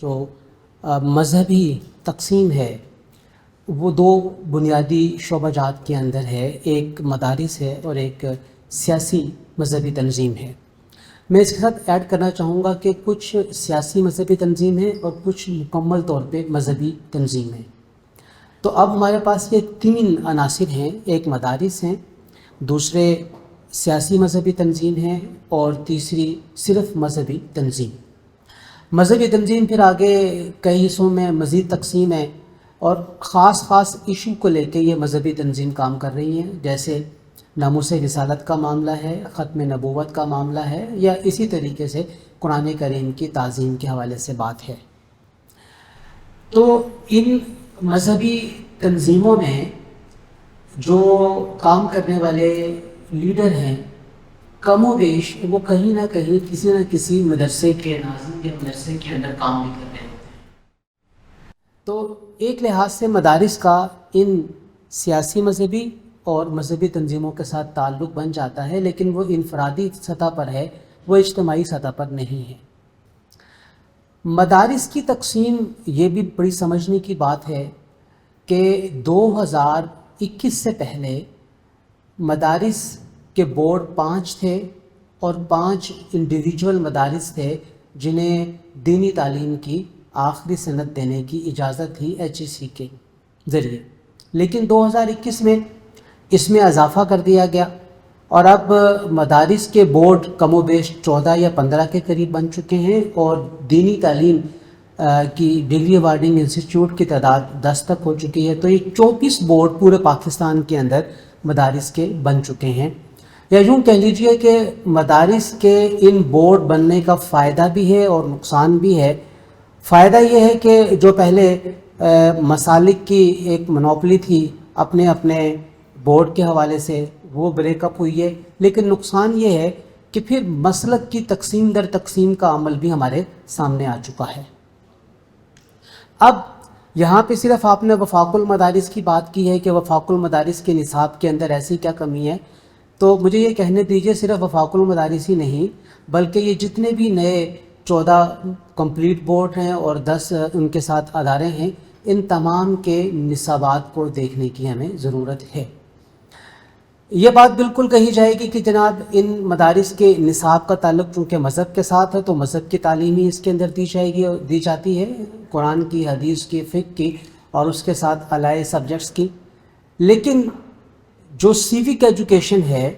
جو مذہبی تقسیم ہے وہ دو بنیادی شعبہ جات کے اندر ہے، ایک مدارس ہے اور ایک سیاسی مذہبی تنظیم ہے۔ میں اس کے ساتھ ایڈ کرنا چاہوں گا کہ کچھ سیاسی مذہبی تنظیم ہے اور کچھ مکمل طور پہ مذہبی تنظیم ہے۔ تو اب ہمارے پاس یہ تین عناصر ہیں، ایک مدارس ہیں، دوسرے سیاسی مذہبی تنظیم ہیں اور تیسری صرف مذہبی تنظیم۔ مذہبی تنظیم پھر آگے کئی حصوں میں مزید تقسیم ہے اور خاص ایشو کو لے کے یہ مذہبی تنظیم کام کر رہی ہیں، جیسے ناموس رسالت کا معاملہ ہے، ختم نبوت کا معاملہ ہے، یا اسی طریقے سے قرآن کریم کی تعظیم کے حوالے سے بات ہے۔ تو ان مذہبی تنظیموں میں جو کام کرنے والے لیڈر ہیں کم و بیش وہ کہیں نہ کہیں کسی نہ کسی مدرسے کے ناظم کے مدرسے کے اندر کام بھی کر رہے ہوتے ہیں۔ تو ایک لحاظ سے مدارس کا ان سیاسی مذہبی اور مذہبی تنظیموں کے ساتھ تعلق بن جاتا ہے، لیکن وہ انفرادی سطح پر ہے، وہ اجتماعی سطح پر نہیں ہے۔ مدارس کی تقسیم یہ بھی بڑی سمجھنے کی بات ہے کہ 2021 سے پہلے مدارس کے بورڈ 5 تھے اور 5 انڈیویجول مدارس تھے جنہیں دینی تعلیم کی آخری سند دینے کی اجازت تھی HEC کے ذریعے، لیکن 2021 میں اس میں اضافہ کر دیا گیا اور اب مدارس کے بورڈ کم و بیش 14 یا 15 کے قریب بن چکے ہیں اور دینی تعلیم کی ڈگری ایوارڈنگ انسٹیٹیوٹ کی تعداد 10 تک ہو چکی ہے۔ تو یہ 24 بورڈ پورے پاکستان کے اندر مدارس کے بن چکے ہیں، یا یوں کہہ لیجئے کہ مدارس کے ان بورڈ بننے کا فائدہ بھی ہے اور نقصان بھی ہے۔ فائدہ یہ ہے کہ جو پہلے مسالک کی ایک منوپلی تھی اپنے بورڈ کے حوالے سے، وہ بریک اپ ہوئی ہے، لیکن نقصان یہ ہے کہ پھر مسلک کی تقسیم در تقسیم کا عمل بھی ہمارے سامنے آ چکا ہے۔ اب یہاں پہ صرف آپ نے وفاق المدارس کی بات کی ہے کہ وفاق المدارس کے نصاب کے اندر ایسی کیا کمی ہے، تو مجھے یہ کہنے دیجئے صرف وفاق المدارس ہی نہیں بلکہ یہ جتنے بھی نئے 14 کمپلیٹ بورڈ ہیں اور 10 ان کے ساتھ ادارے ہیں، ان تمام کے نصابات کو دیکھنے کی ہمیں ضرورت ہے۔ یہ بات بالکل کہی جائے گی کہ جناب ان مدارس کے نصاب کا تعلق چونکہ مذہب کے ساتھ ہے تو مذہب کی تعلیم ہی اس کے اندر دی جائے گی اور دی جاتی ہے، قرآن کی، حدیث کی، فقہ کی اور اس کے ساتھ علائے سبجیکٹس کی، لیکن جو سیوک ایجوکیشن ہے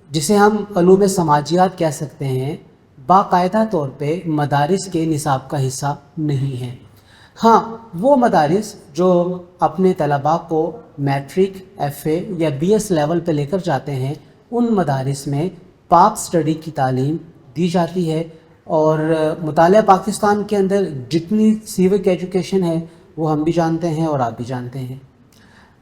جسے ہم علوم سماجیات کہہ سکتے ہیں، باقاعدہ طور پہ مدارس کے نصاب کا حصہ نہیں ہے۔ ہاں، وہ مدارس جو اپنے طلباء کو میٹرک، FA یا BS لیول پہ لے کر جاتے ہیں، ان مدارس میں پاک سٹڈی کی تعلیم دی جاتی ہے، اور مطالعہ پاکستان کے اندر جتنی سیوک ایجوکیشن ہے وہ ہم بھی جانتے ہیں اور آپ بھی جانتے ہیں۔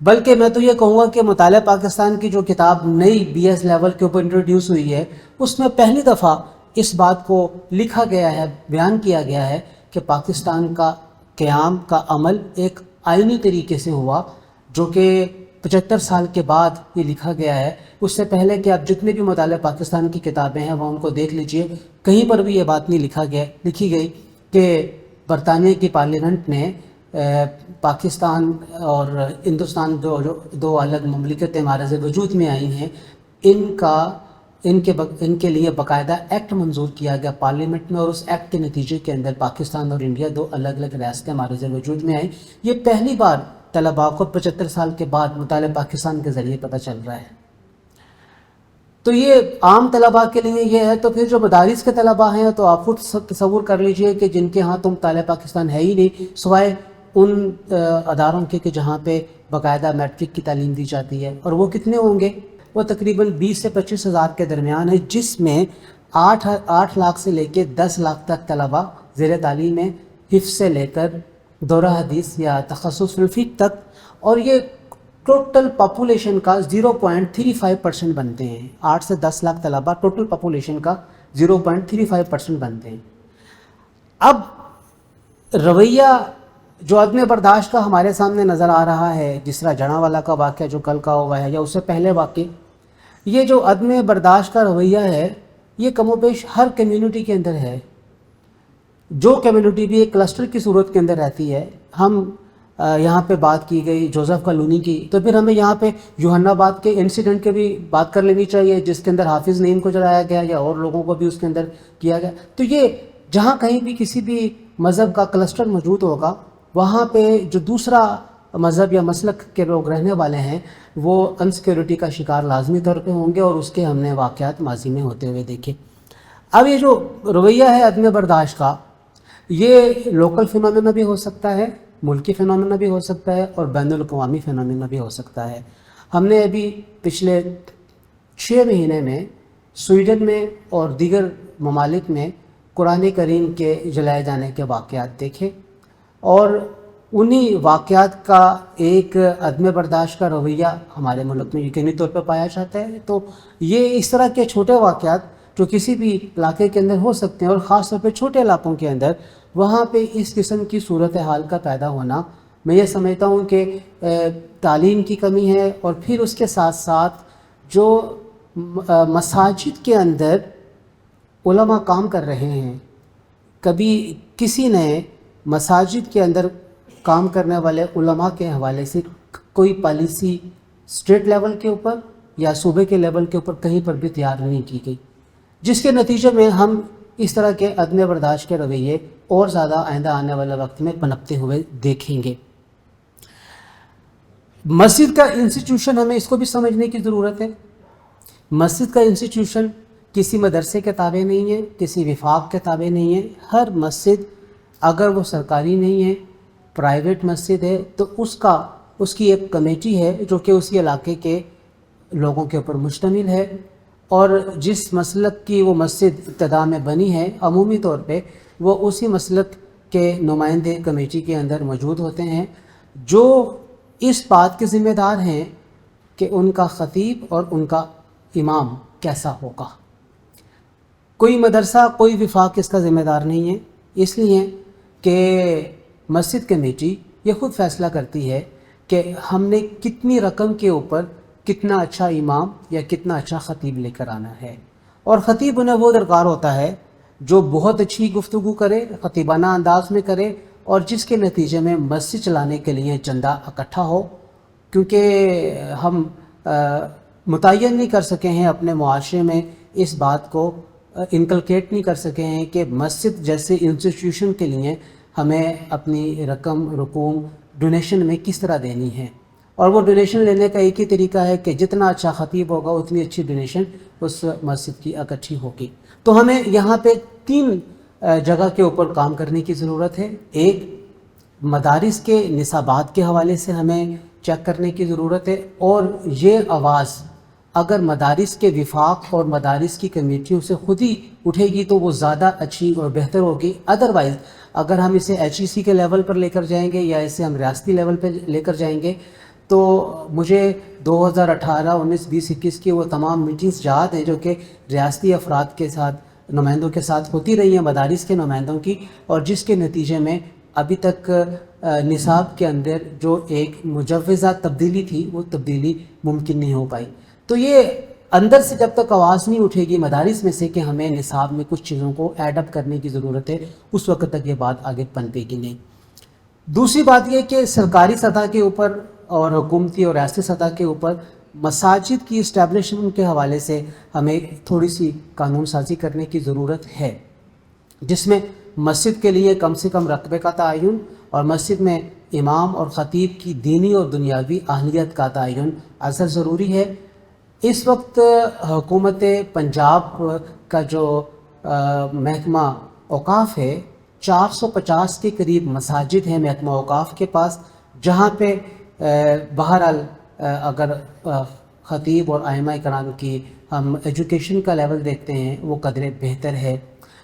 بلکہ میں تو یہ کہوں گا کہ مطالعہ پاکستان کی جو کتاب نئی BS لیول کے اوپر انٹروڈیوس ہوئی ہے، اس میں پہلی دفعہ اس بات کو لکھا گیا ہے، بیان کیا گیا ہے کہ پاکستان کا قیام کا عمل ایک آئینی طریقے سے ہوا، جو کہ 75 سال کے بعد یہ لکھا گیا ہے۔ اس سے پہلے کہ آپ جتنے بھی مطالعہ پاکستان کی کتابیں ہیں وہ ان کو دیکھ لیجئے، کہیں پر بھی یہ بات نہیں لکھی گئی کہ برطانیہ کی پارلیمنٹ نے پاکستان اور ہندوستان دو الگ مملکتیں معرض وجود میں آئی ہیں، ان کے لیے باقاعدہ ایکٹ منظور کیا گیا پارلیمنٹ میں، اور اس ایکٹ کے نتیجے کے اندر پاکستان اور انڈیا دو الگ الگ ریاستیں معرض وجود میں آئیں۔ یہ پہلی بار طلباء کو 75 سال کے بعد مطالعہ پاکستان کے ذریعے پتہ چل رہا ہے۔ تو یہ عام طلباء کے لیے یہ ہے، تو پھر جو مدارس کے طلباء ہیں تو آپ خود تصور کر لیجئے کہ جن کے ہاں تو مطالعہ پاکستان ہے ہی نہیں، سوائے ان اداروں کے کہ جہاں پہ باقاعدہ میٹرک کی تعلیم دی جاتی ہے، اور وہ کتنے ہوں گے؟ وہ تقریباً 20 سے 25 ہزار کے درمیان ہے، جس میں 8 لاکھ سے لے کے 10 لاکھ تک طلباء زیر تعلیم ہیں، حفظ سے لے کر دورہ حدیث یا تخصص فی الفقہ تک، اور یہ ٹوٹل پاپولیشن کا 0.35% بنتے ہیں۔ 8 سے 10 لاکھ طلباء ٹوٹل پاپولیشن کا 0.35% بنتے ہیں۔ اب رویہ جو عدم برداشت کا ہمارے سامنے نظر آ رہا ہے، جس طرح جڑاں کا واقعہ جو کل کا ہوا ہے یا اس سے پہلے واقع، یہ جو عدم برداشت کا رویہ ہے یہ کم و بیش ہر کمیونٹی کے اندر ہے۔ جو کمیونٹی بھی ایک کلسٹر کی صورت کے اندر رہتی ہے، ہم یہاں پہ بات کی گئی جوزف کالونی کی، تو پھر ہمیں یہاں پہ یوحنا آباد کے انسیڈنٹ کے بھی بات کر لینی چاہیے، جس کے اندر حافظ نعیم کو جلایا گیا یا اور لوگوں کو بھی اس کے اندر کیا گیا۔ تو یہ جہاں کہیں بھی کسی بھی مذہب کا کلسٹر موجود ہوگا، وہاں پہ جو دوسرا مذہب یا مسلک کے لوگ رہنے والے ہیں وہ انسیکیورٹی کا شکار لازمی طور پہ ہوں گے، اور اس کے ہم نے واقعات ماضی میں ہوتے ہوئے دیکھے۔ اب یہ جو رویہ ہے عدم برداشت کا، یہ لوکل فینومینا بھی ہو سکتا ہے، ملکی فینومینا بھی ہو سکتا ہے، اور بین الاقوامی فینومینا بھی ہو سکتا ہے۔ ہم نے ابھی پچھلے 6 مہینے میں سویڈن میں اور دیگر ممالک میں قرآن کریم کے جلائے جانے کے واقعات دیکھے، اور انہی واقعات کا ایک عدم برداشت کا رویہ ہمارے ملک میں یقینی طور پہ پایا جاتا ہے۔ تو یہ اس طرح کے چھوٹے واقعات جو کسی بھی علاقے کے اندر ہو سکتے ہیں، اور خاص طور پہ چھوٹے علاقوں کے اندر، وہاں پہ اس قسم کی صورتحال کا پیدا ہونا، میں یہ سمجھتا ہوں کہ تعلیم کی کمی ہے، اور پھر اس کے ساتھ ساتھ جو مساجد کے اندر علماء کام کر رہے ہیں، کبھی کسی نے مساجد کے اندر کام کرنے والے علماء کے حوالے سے کوئی پالیسی اسٹیٹ لیول کے اوپر یا صوبے کے لیول کے اوپر کہیں پر بھی تیار نہیں کی گئی، جس کے نتیجے میں ہم اس طرح کے عدم برداشت کے رویے اور زیادہ آئندہ آنے والے وقت میں پنپتے ہوئے دیکھیں گے۔ مسجد کا انسٹیٹیوشن، ہمیں اس کو بھی سمجھنے کی ضرورت ہے۔ مسجد کا انسٹیٹیوشن کسی مدرسے کے تابع نہیں ہے، کسی وفاق کے تابع نہیں ہے۔ ہر مسجد اگر وہ سرکاری نہیں ہے، پرائیویٹ مسجد ہے، تو اس کی ایک کمیٹی ہے جو کہ اسی علاقے کے لوگوں کے اوپر مشتمل ہے، اور جس مسلک کی وہ مسجد ابتدا میں بنی ہے، عمومی طور پہ وہ اسی مسلک کے نمائندے کمیٹی کے اندر موجود ہوتے ہیں، جو اس بات کے ذمہ دار ہیں کہ ان کا خطیب اور ان کا امام کیسا ہوگا۔ کوئی مدرسہ، کوئی وفاق اس کا ذمہ دار نہیں ہے، اس لیے کہ مسجد کمیٹی یہ خود فیصلہ کرتی ہے کہ ہم نے کتنی رقم کے اوپر کتنا اچھا امام یا کتنا اچھا خطیب لے کر آنا ہے، اور خطیب انہیں وہ درکار ہوتا ہے جو بہت اچھی گفتگو کرے، خطیبانہ انداز میں کرے، اور جس کے نتیجے میں مسجد چلانے کے لیے چندہ اکٹھا ہو، کیونکہ ہم متعین نہیں کر سکے ہیں اپنے معاشرے میں، اس بات کو انکلکیٹ نہیں کر سکے ہیں کہ مسجد جیسے انسٹیٹیوشن کے لیے ہمیں اپنی رقم، رقوم، ڈونیشن میں کس طرح دینی ہے، اور وہ ڈونیشن لینے کا ایک ہی طریقہ ہے کہ جتنا اچھا خطیب ہوگا اتنی اچھی ڈونیشن اس مسجد کی اکٹھی ہوگی۔ تو ہمیں یہاں پہ 3 جگہ کے اوپر کام کرنے کی ضرورت ہے۔ ایک، مدارس کے نصابات کے حوالے سے ہمیں چیک کرنے کی ضرورت ہے، اور یہ آواز اگر مدارس کے وفاق اور مدارس کی کمیٹیوں سے خود ہی اٹھے گی تو وہ زیادہ اچھی اور بہتر ہوگی۔ ادروائز اگر ہم اسے HEC کے لیول پر لے کر جائیں گے یا اسے ہم ریاستی لیول پہ لے کر جائیں گے، تو مجھے 2018، 19، 20، 21 کی وہ تمام میٹنگز یاد ہیں جو کہ ریاستی افراد کے ساتھ، نمائندوں کے ساتھ ہوتی رہی ہیں، مدارس کے نمائندوں کی، اور جس کے نتیجے میں ابھی تک نصاب کے اندر جو ایک مجوزہ تبدیلی تھی وہ تبدیلی ممکن نہیں ہو پائی۔ تو یہ اندر سے جب تک آواز نہیں اٹھے گی مدارس میں سے کہ ہمیں نصاب میں کچھ چیزوں کو ایڈ اپ کرنے کی ضرورت ہے، اس وقت تک یہ بات آگے پنپے گی نہیں۔ دوسری بات یہ کہ سرکاری سطح کے اوپر اور حکومتی اور ریاستی سطح کے اوپر مساجد کی اسٹیبلشمنٹ کے حوالے سے ہمیں تھوڑی سی قانون سازی کرنے کی ضرورت ہے، جس میں مسجد کے لیے کم سے کم رقبے کا تعین، اور مسجد میں امام اور خطیب کی دینی اور دنیاوی اہلیت کا تعین اثر ضروری ہے۔ اس وقت حکومت پنجاب کا جو محکمہ اوقاف ہے، 450 کے قریب مساجد ہیں محکمہ اوقاف کے پاس، جہاں پہ بہرحال اگر خطیب اور ائمہ کرام کی ہم ایجوکیشن کا لیول دیکھتے ہیں وہ قدرے بہتر ہے،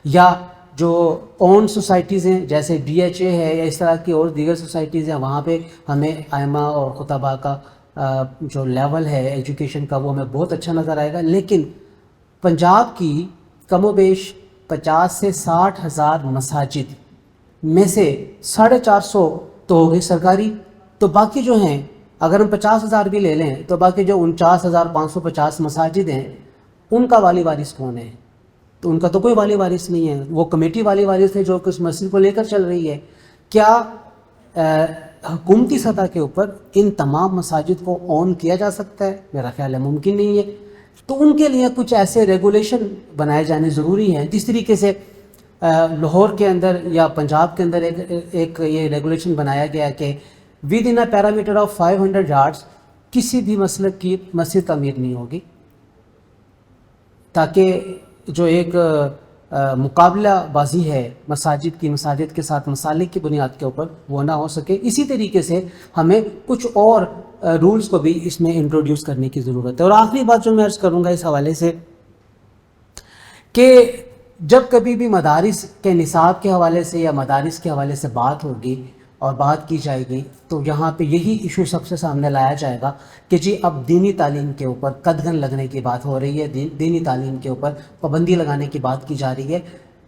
یا جو اون سوسائٹیز ہیں جیسے DHA ہے یا اس طرح کی اور دیگر سوسائٹیز ہیں، وہاں پہ ہمیں ائمہ اور خطباء کا جو لیول ہے ایجوکیشن کا وہ ہمیں بہت اچھا نظر آئے گا۔ لیکن پنجاب کی کم و بیش 50 سے 60 ہزار مساجد میں سے 450 تو ہوگی سرکاری، تو باقی جو ہیں اگر ہم 50,000 بھی لے لیں تو باقی جو 49,550 مساجد ہیں ان کا والی وارث کون ہے؟ تو ان کا تو کوئی والی وارث نہیں ہے، وہ کمیٹی والی وارث ہے جو کہ اس مسجد کو لے کر چل رہی ہے۔ کیا حکومتی سطح کے اوپر ان تمام مساجد کو اون کیا جا سکتا ہے؟ میرا خیال ہے ممکن نہیں ہے۔ تو ان کے لیے کچھ ایسے ریگولیشن بنائے جانے ضروری ہیں، جس طریقے سے لاہور کے اندر یا پنجاب کے اندر ایک یہ ریگولیشن بنایا گیا کہ with in a parameter of 500 yards کسی بھی مسلک کی مسجد تعمیر نہیں ہوگی، تاکہ جو ایک مقابلہ بازی ہے مساجد کے ساتھ مسالک کی بنیاد کے اوپر وہ نہ ہو سکے۔ اسی طریقے سے ہمیں کچھ اور رولز کو بھی اس میں انٹروڈیوس کرنے کی ضرورت ہے۔ اور آخری بات جو میں عرض کروں گا اس حوالے سے کہ جب کبھی بھی مدارس کے نصاب کے حوالے سے یا مدارس کے حوالے سے بات ہوگی اور بات کی جائے گی تو یہاں پہ یہی ایشو سب سے سامنے لایا جائے گا کہ جی اب دینی تعلیم کے اوپر قدغن لگنے کی بات ہو رہی ہے، دینی تعلیم کے اوپر پابندی لگانے کی بات کی جا رہی ہے۔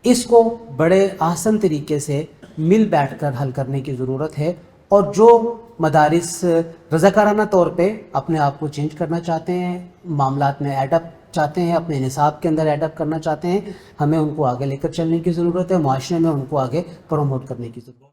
اس کو بڑے آسان طریقے سے مل بیٹھ کر حل کرنے کی ضرورت ہے، اور جو مدارس رضاکارانہ طور پہ اپنے آپ کو چینج کرنا چاہتے ہیں، معاملات میں ایڈ اپ چاہتے ہیں، اپنے نصاب کے اندر ایڈ اپ کرنا چاہتے ہیں، ہمیں ان کو آگے لے کر چلنے کی ضرورت ہے، معاشرے میں ان کو آگے پروموٹ کرنے کی ضرورت ہے۔